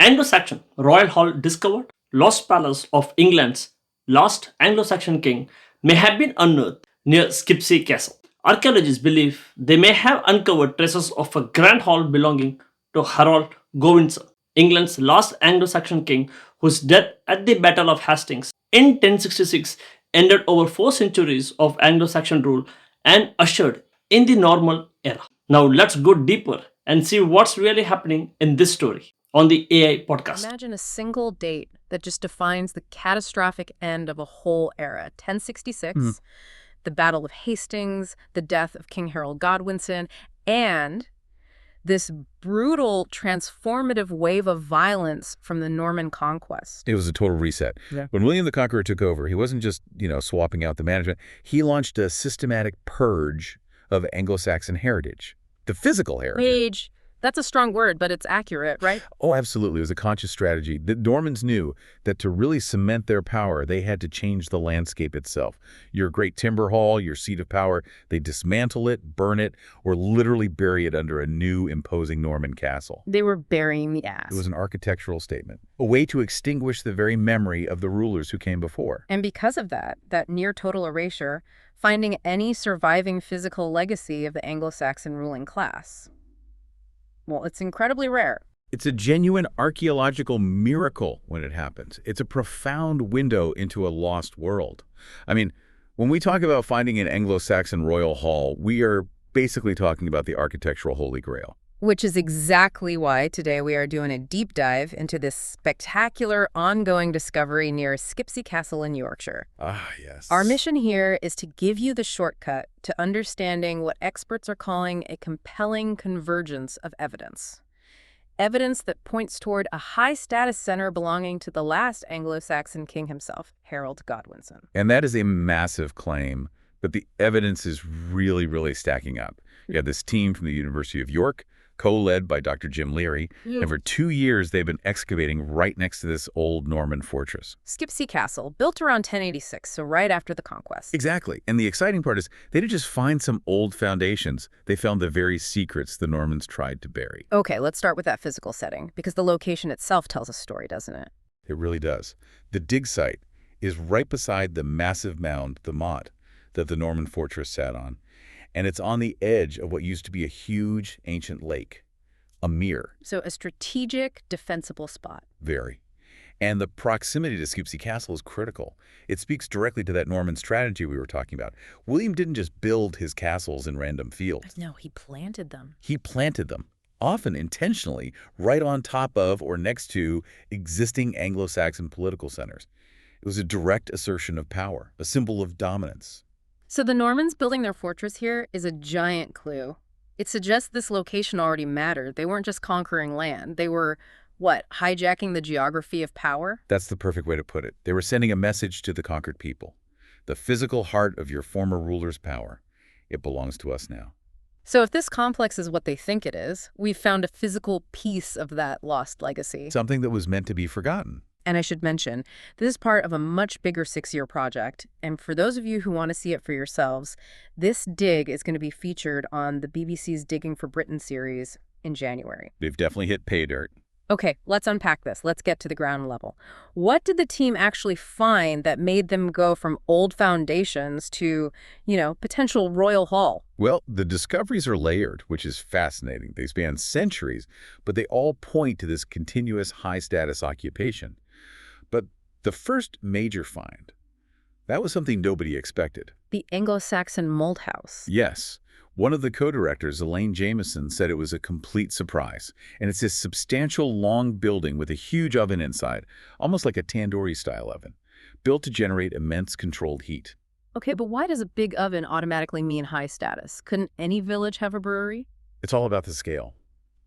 Anglo-Saxon royal hall discovered, lost palace of England's last Anglo-Saxon king may have been unearthed near Skipsea Castle. Archaeologists believe they may have uncovered traces of a grand hall belonging to Harold Godwinson, England's last Anglo-Saxon king, whose death at the Battle of Hastings in 1066 ended over 4 centuries of Anglo-Saxon rule and ushered in the Norman era. Now let's go deeper and see what's really happening in this story on the AI podcast. Imagine a single date that just defines the catastrophic end of a whole era. 1066, the Battle of Hastings, the death of King Harold Godwinson, and this brutal, transformative wave of violence from the Norman conquest. It was a total reset. Yeah. When William the Conqueror took over, he wasn't just, swapping out the management. He launched a systematic purge of Anglo-Saxon heritage, the physical heritage. That's a strong word, but it's accurate, right? Oh, absolutely. It was a conscious strategy. The Normans knew that to really cement their power, they had to change the landscape itself. Your great timber hall, your seat of power, they dismantle it, burn it, or literally bury it under a new, imposing Norman castle. They were burying the ass. It was an architectural statement, a way to extinguish the very memory of the rulers who came before. And because of that near-total erasure, finding any surviving physical legacy of the Anglo-Saxon ruling class. Well, it's incredibly rare. It's a genuine archaeological miracle when it happens. It's a profound window into a lost world. I mean, when we talk about finding an Anglo-Saxon royal hall, we are basically talking about the architectural holy grail. Which is exactly why today we are doing a deep dive into this spectacular ongoing discovery near Skipsea Castle in Yorkshire. Ah, yes. Our mission here is to give you the shortcut to understanding what experts are calling a compelling convergence of evidence. Evidence that points toward a high-status center belonging to the last Anglo-Saxon king himself, Harold Godwinson. And that is a massive claim, but the evidence is really, really stacking up. You have this team from the University of York, co-led by Dr. Jim Leary, and for 2 years they've been excavating right next to this old Norman fortress. Skipsea Castle, built around 1086, so right after the conquest. Exactly. And the exciting part is they didn't just find some old foundations. They found the very secrets the Normans tried to bury. Okay, let's start with that physical setting, because the location itself tells a story, doesn't it? It really does. The dig site is right beside the massive mound, the motte, that the Norman fortress sat on. And it's on the edge of what used to be a huge ancient lake, a mere. So a strategic, defensible spot. Very. And the proximity to Skipsea Castle is critical. It speaks directly to that Norman strategy we were talking about. William didn't just build his castles in random fields. No, he planted them. He planted them, often intentionally, right on top of or next to existing Anglo-Saxon political centers. It was a direct assertion of power, a symbol of dominance. So the Normans building their fortress here is a giant clue. It suggests this location already mattered. They weren't just conquering land. They were, hijacking the geography of power? That's the perfect way to put it. They were sending a message to the conquered people. The physical heart of your former ruler's power. It belongs to us now. So if this complex is what they think it is, we've found a physical piece of that lost legacy. Something that was meant to be forgotten. And I should mention, this is part of a much bigger 6-year project. And for those of you who want to see it for yourselves, this dig is going to be featured on the BBC's Digging for Britain series in January. They've definitely hit pay dirt. Okay, let's unpack this. Let's get to the ground level. What did the team actually find that made them go from old foundations to, potential royal hall? Well, the discoveries are layered, which is fascinating. They span centuries, but they all point to this continuous high-status occupation. But the first major find, that was something nobody expected. The Anglo-Saxon mold house. Yes. One of the co-directors, Elaine Jameson, said it was a complete surprise. And it's this substantial, long building with a huge oven inside, almost like a tandoori-style oven, built to generate immense controlled heat. Okay, but why does a big oven automatically mean high status? Couldn't any village have a brewery? It's all about the scale.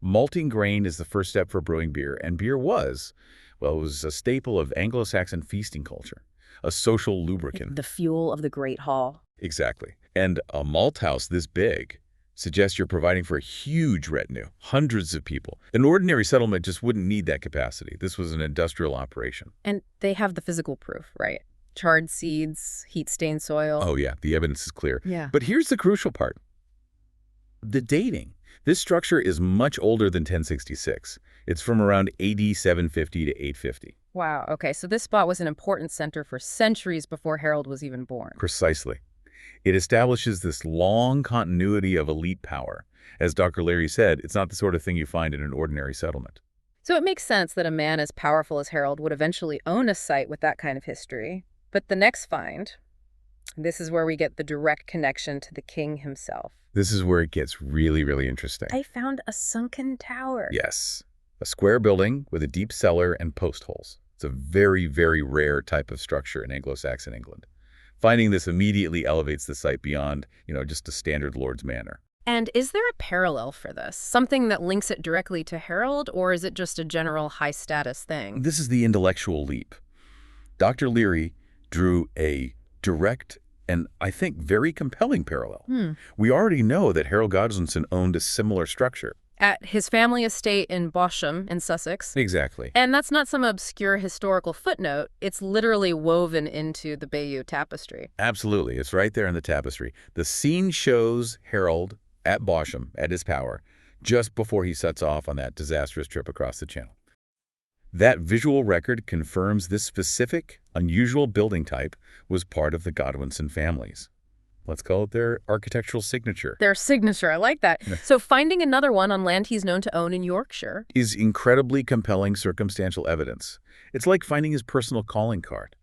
Malting grain is the first step for brewing beer, and beer was, it was a staple of Anglo-Saxon feasting culture, a social lubricant. The fuel of the Great Hall. Exactly. And a malt house this big suggests you're providing for a huge retinue, hundreds of people. An ordinary settlement just wouldn't need that capacity. This was an industrial operation. And they have the physical proof, right? Charred seeds, heat-stained soil. Oh, yeah. The evidence is clear. Yeah. But here's the crucial part. The dating. This structure is much older than 1066. It's from around AD 750 to 850. Wow, okay, so this spot was an important center for centuries before Harold was even born. Precisely. It establishes this long continuity of elite power. As Dr. Leary said, it's not the sort of thing you find in an ordinary settlement. So it makes sense that a man as powerful as Harold would eventually own a site with that kind of history. But the next find, this is where we get the direct connection to the king himself. This is where it gets really, really interesting. I found a sunken tower. Yes. A square building with a deep cellar and post holes. It's a very, very rare type of structure in Anglo-Saxon England. Finding this immediately elevates the site beyond, just a standard lord's manor. And is there a parallel for this? Something that links it directly to Harold, or is it just a general high-status thing? This is the intellectual leap. Dr. Leary drew a direct and, I think, very compelling parallel. We already know that Harold Godwinson owned a similar structure. At his family estate in Bosham in Sussex. Exactly. And that's not some obscure historical footnote. It's literally woven into the Bayeux Tapestry. Absolutely. It's right there in the tapestry. The scene shows Harold at Bosham, at his tower, just before he sets off on that disastrous trip across the channel. That visual record confirms this specific, unusual building type was part of the Godwinson families. Let's call it their architectural signature. Their signature, I like that. So finding another one on land he's known to own in Yorkshire is incredibly compelling circumstantial evidence. It's like finding his personal calling card.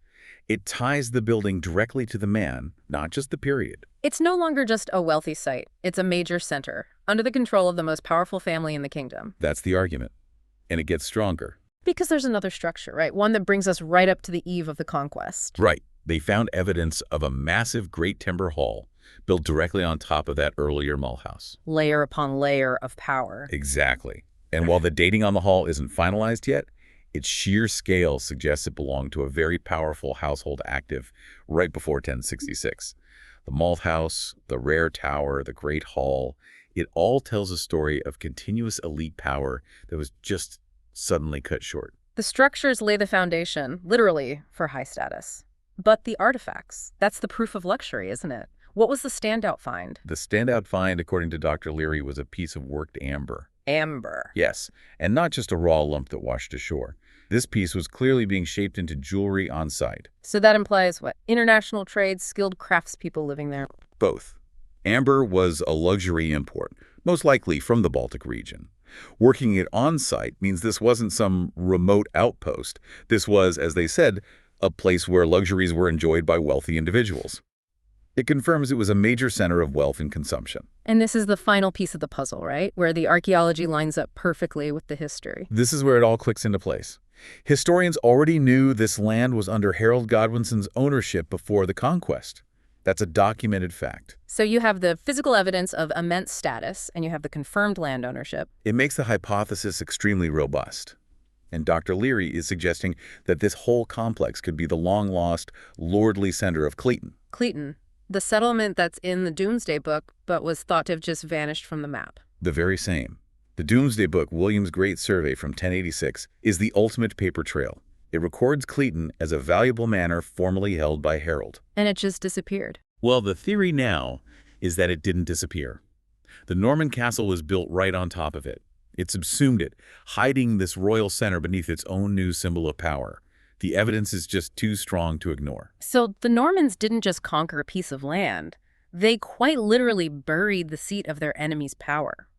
It ties the building directly to the man, not just the period. It's no longer just a wealthy site. It's a major center, under the control of the most powerful family in the kingdom. That's the argument. And it gets stronger. Because there's another structure, right? One that brings us right up to the eve of the conquest. Right. They found evidence of a massive great timber hall built directly on top of that earlier mall house. Layer upon layer of power. Exactly. And while the dating on the hall isn't finalized yet, its sheer scale suggests it belonged to a very powerful household active right before 1066. The malt house, the rare tower, the great hall, it all tells a story of continuous elite power that was just suddenly cut short. The structures lay the foundation, literally, for high status. But the artifacts, that's the proof of luxury, isn't it? What was the standout find? The standout find, according to Dr. Leary, was a piece of worked amber. Amber. Yes, and not just a raw lump that washed ashore. This piece was clearly being shaped into jewelry on site. So that implies what? International trade, skilled craftspeople living there. Both. Amber was a luxury import, most likely from the Baltic region. Working it on site means this wasn't some remote outpost. This was, as they said, a place where luxuries were enjoyed by wealthy individuals. It confirms it was a major center of wealth and consumption. And this is the final piece of the puzzle, right? Where the archaeology lines up perfectly with the history. This is where it all clicks into place. Historians already knew this land was under Harold Godwinson's ownership before the conquest. That's a documented fact. So you have the physical evidence of immense status, and you have the confirmed land ownership. It makes the hypothesis extremely robust. And Dr. Leary is suggesting that this whole complex could be the long-lost, lordly center of Cleaton. Cleaton, the settlement that's in the Doomsday Book, but was thought to have just vanished from the map. The very same. The Doomsday Book, William's Great Survey from 1086, is the ultimate paper trail. It records Cleaton as a valuable manor formerly held by Harold. And it just disappeared. Well, the theory now is that it didn't disappear. The Norman castle was built right on top of it. It subsumed it, hiding this royal center beneath its own new symbol of power. The evidence is just too strong to ignore. So the Normans didn't just conquer a piece of land. They quite literally buried the seat of their enemy's power.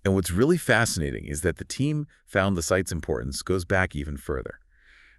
And what's really fascinating is that the team found the site's importance goes back even further.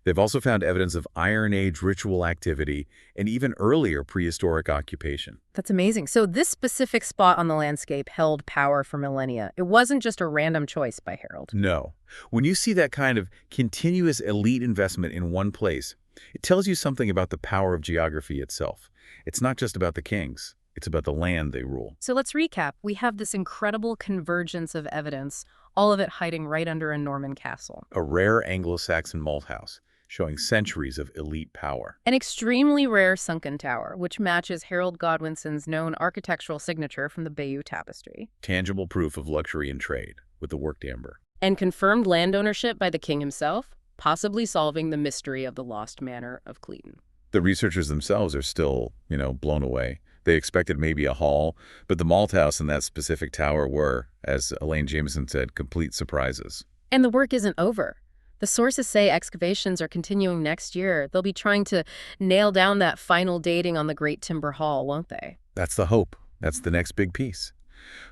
They've also found evidence of Iron Age ritual activity and even earlier prehistoric occupation. That's amazing. So this specific spot on the landscape held power for millennia. It wasn't just a random choice by Harold. No. When you see that kind of continuous elite investment in one place, it tells you something about the power of geography itself. It's not just about the kings. It's about the land they rule. So let's recap. We have this incredible convergence of evidence, all of it hiding right under a Norman castle. A rare Anglo-Saxon malt house, showing centuries of elite power. An extremely rare sunken tower, which matches Harold Godwinson's known architectural signature from the Bayeux Tapestry. Tangible proof of luxury and trade, with the worked amber. And confirmed land ownership by the king himself, possibly solving the mystery of the lost manor of Cleaton. The researchers themselves are still, blown away. They expected maybe a hall, but the Malthouse and that specific tower were, as Elaine Jameson said, complete surprises. And the work isn't over. The sources say excavations are continuing next year. They'll be trying to nail down that final dating on the Great Timber Hall, won't they? That's the hope. That's the next big piece.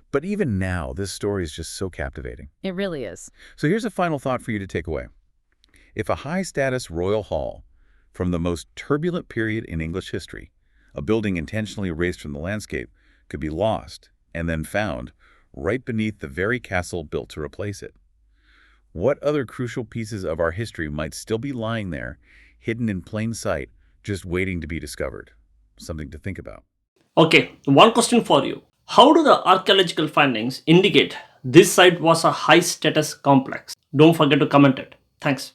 But even now, this story is just so captivating. It really is. So here's a final thought for you to take away. If a high-status royal hall from the most turbulent period in English history, a building intentionally erased from the landscape, could be lost and then found right beneath the very castle built to replace it, what other crucial pieces of our history might still be lying there, hidden in plain sight, just waiting to be discovered? Something to think about. Okay, one question for you. How do the archaeological findings indicate this site was a high status complex? Don't forget to comment it. Thanks.